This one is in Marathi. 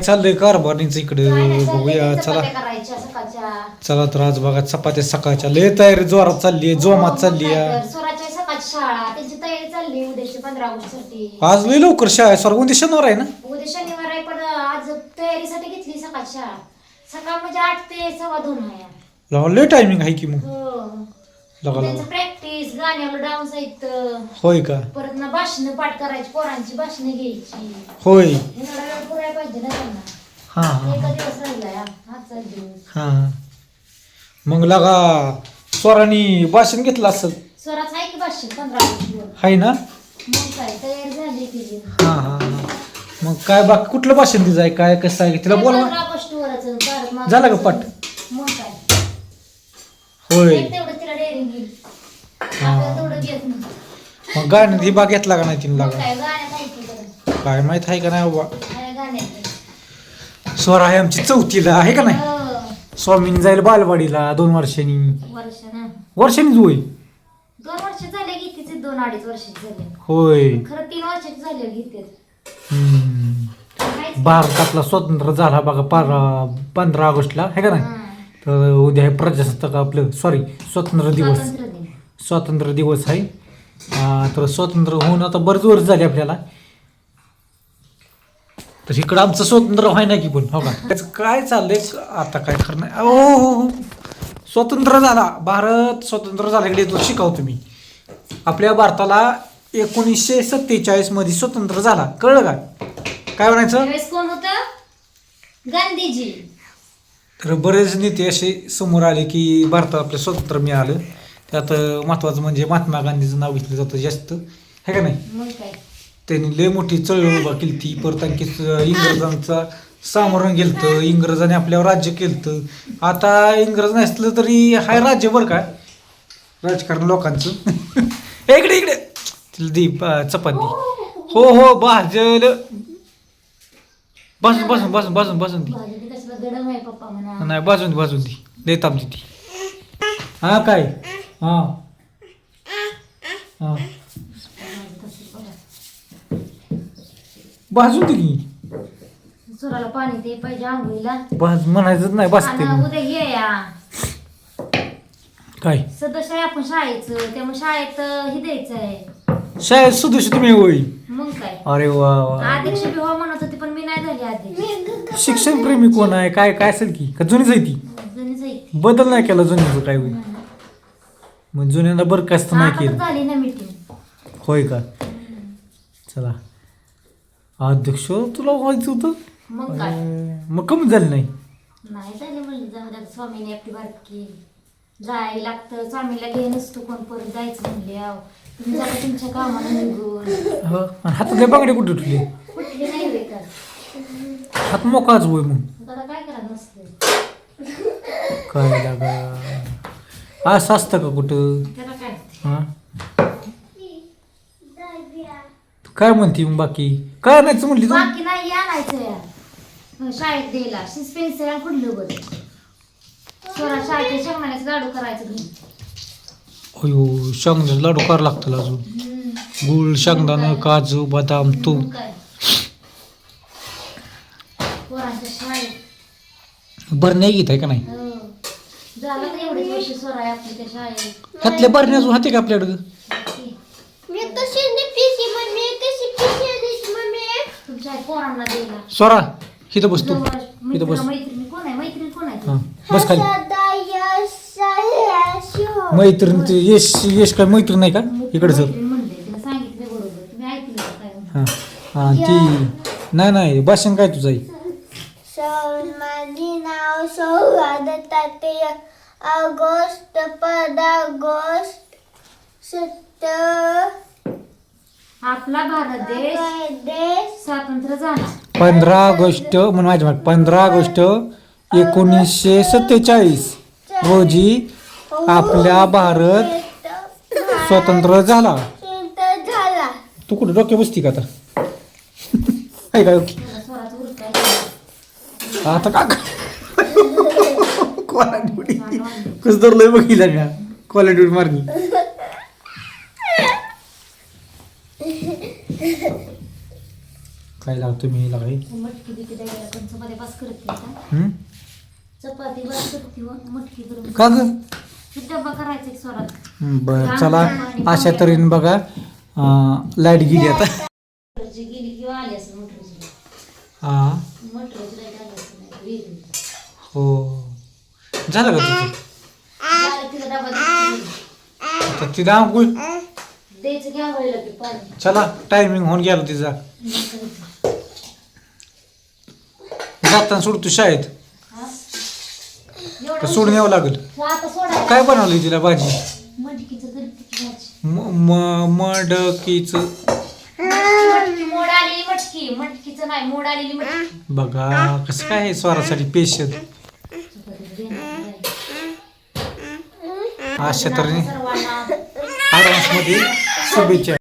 चाललंय कारभारणीच इकडे काय नाही बघूया. चाललंय, चला चपात्या करायच्या सकाळच्या. चला तर आज बघा चपात्या सकाळच्या लय तयारी जोरात चालली आहे, जोमात मग चालली काय आहे. तर, स्वराच्या सकाळची शाळा त्यांची तयारी चालली उद्याची 15 ऑगस्ट साठी. आज लय लवकर शाळा आहे, सर उद्या शनिवार आहे ना. उद्या शनिवार आहे पण आज तयारीसाठी घेतली सकाळची शाळा. सकाळ म्हणजे 8 ते 2:15 आहे. लय टायमिंग आहे की मग. हो. लगा त्यांचं लगा प्रॅक्टिस, गाण्यावर डान्स आहेत, होय का. परत ना भाषण पाठ करायची, पोरांची भाषण घ्यायची. होय. एवढा वेळ पुरायला पाहिजे ना त्यांना. हा हा एका दिवस राहिलाय आजचा दिवस. हा. मग लगा स्वरांनी भाषण घेतलं असेल. स्वराच आहे की भाषण 15 ऑगस्ट. आहे ना. मग काय तयारी झाली तिची. हा हा हा. मग काय बाकी कुठलं भाषण तिचं आहे, काय कसं आहे तिला बोलवा. 15 ऑगस्ट वरच भारत माता. झालं का पाठ. मग काय होय. तेवढं तिला डेअरिंग घेईल. आपल्याला तेवढं घेत नाही. मग गाण्यात ही बाग घेतला का नाही तिने मग लागा. काय गाण्यात आहे की बरं. काय माहित आहे का नाही बाबा. आहे गाण्यात. स्वर आहे आमची 4थीला आहे का नाही. हो. स्वामीन जाईल बालवाडीला 2 वर्षांनी. वर्ष ना. वर्षांनीच होईल. 2 वर्ष झाले की तिचे 2-2.5 वर्षाचे झाले. होय. खरं 3 वर्षाचे झाले घेते. भारतातला स्वतंत्र झाला बघा 15 ऑगस्टला आहे का नाही. तर उद्या आहे प्रजासत्ताक आपलं सॉरी स्वातंत्र्य दिवस. स्वातंत्र्य दिवस आहे. तर स्वतंत्र होऊन आता बरेच वर्ष झाले आपल्याला. तर इकडं आमचं स्वतंत्र व्हाय ना की पण हो का. त्याचं काय चाललंय आता काय खरं नाही. हो स्वतंत्र झाला भारत, स्वतंत्र झाला इकडे तो शिकवतो मी. आपल्या भारताला 1947 मध्ये स्वतंत्र झाला, कळलं का. काय म्हणायचं. कोण होतं. गांधीजी. तर बरेच नेते असे समोर आले की भारतात आपलं स्वातंत्र्य मिळालं. त्यात महत्वाचं म्हणजे महात्मा गांधीचं नाव घेतलं जातं जास्त आहे का नाही. मग काय त्यांनी लय मोठी चळवळ उभा केली ती. परत आणखी इंग्रजांचा सामोरं गेलतं, इंग्रजांनी आपल्यावर राज्य केलं. आता इंग्रज नसलं तरी हाय राज्य बरं का राजकारण लोकांचं. इकडे इकडे तिला दी चपाती. हो भाजल. बसून बसून बसून बसून बसून ती. भाजी कसला गरम आहे पप्पा म्हणा. नाही बाजून ती देत आमची ती. हा काय हा हा भाजून दे की. सुराला पाणी ते पाहिजे आंघोळीला. भाज म्हणायचंच नाही बसते. आणि उद्या हे या काय सदस्य आहे आपण शाळेचं, त्यामुळे शाळेत हे द्यायचं आहे. शाळेत सदस्य तुम्ही होई. मग काय अरे वा वा. अध्यक्ष बी हो म्हणत होती पण मी नाही झाली अध्यक्ष. शिक्षण प्रेमी कोण आहे, काय काय असेल की का जुनीच आहे ती. जुनीच आहे. बदल नाही केला जुन्याचं काय होईल. मग जुन्यांना बरखास्त नाही आता केलं. झाली ना मीटिंग. होय का. चला अध्यक्ष तुला व्हायचं होतं. मग काय मग कमी झालं नाही. नाही झाली म्हणलं जाऊ द्या स्वामीने आपली बारकी जायला लागतं. स्वामीला घे नसतो कोण परत जायचं म्हणले. आहो तुम्ही जरा तुमच्या कामाला निघून. हो आणि हातातले बांगडे कुठे ठेवले. कुठली नाही बेकार. हात मोकाच होय मग. आता काय करा नसते. काय लागा असं असतं का कुठं. त्याला काय हा काय म्हणते मग बाकी काय नाही म्हणली तू. बाकी नाही आणायचं यार शाळेत द्यायला. पेन्सिल आणि कुठलं बरं स्वरा शाळेत शेंगदाण्याचं लाडू करायचं घरी. अयो शेंगदाणे लाडू करावं लागतं अजून. गुळ शेंगदाणा काजू बदाम तूप. मग काय पोरांच्या शाळेत बरण्या घेत आहे का नाही. हो. झालं तर एवढे वर्ष स्वरा आहे आपली त्या शाळेत. ह्यातल्या बरण्या अजून होते का आपल्याकडं. तुमच्या पोरांना द्यायला. स्वरा इथं बस तू. इथं बस. मैत्रिणी कोण आहे. मैत्रीण कोण आहे. हा बस खाली. मैत्रीण ते यश यश काय मैत्रीण नाही का इकडे सर. मैत्रीण म्हणले तिला सांगितलं बरोबर. तुम्ही ऐकलं का काय म्हणते? हा हा ती नाही भाषण काय तुझं आहे. माझे नाव सौराद ताते ऑगस्ट 15 ऑगस्ट आपला भारत देश स्वातंत्र्य झाला 15 ऑगस्ट म्हणून माझ्या 15 ऑगस्ट 1947 रोजी आपला भारत स्वतंत्र झाला. तू कुठे डोक्या बसती का आता. आहे काय स्वराचं उरत काय आता का क्वालिटी कसं धरलंय बघितला मी. क्वालिटी मारली. काय लावतो मी लागाय मटकी बिटकी द्यायला पण चपाती बस करते आता हम्म? चपाती बस करते व मटकी करून का ग डब्बा करायचा एक स्वरात बर चला अशा तऱ्हेने बघा लाईट गेली आता मटरची गेली किंवा आली असेल मटरची हा मटरची लाईट आली असेल नाही गेली. हो झालं का तुझं झालं तिचा डबा द्यायचा. तर तिला आंघोळ द्यायचं घ्या व्हायला की पाणी चला टायमिंग होऊन गेला तिचा जाताना सोडतो शाळेत हा? तर एवढं सोडून यावं लागेल हो, आता सोडा काय बनवली तिला भाजी मटकीचं करते की भाजी मडकीचं मटकी मोड आलेली मटकी मटकीचं नाही मोड आलेली मटकी बघा कसं काय आहे स्वरासाठी पेशल अशा तऱ्हेने सर्वांना ॲडव्हान्समध्ये शुभेच्छा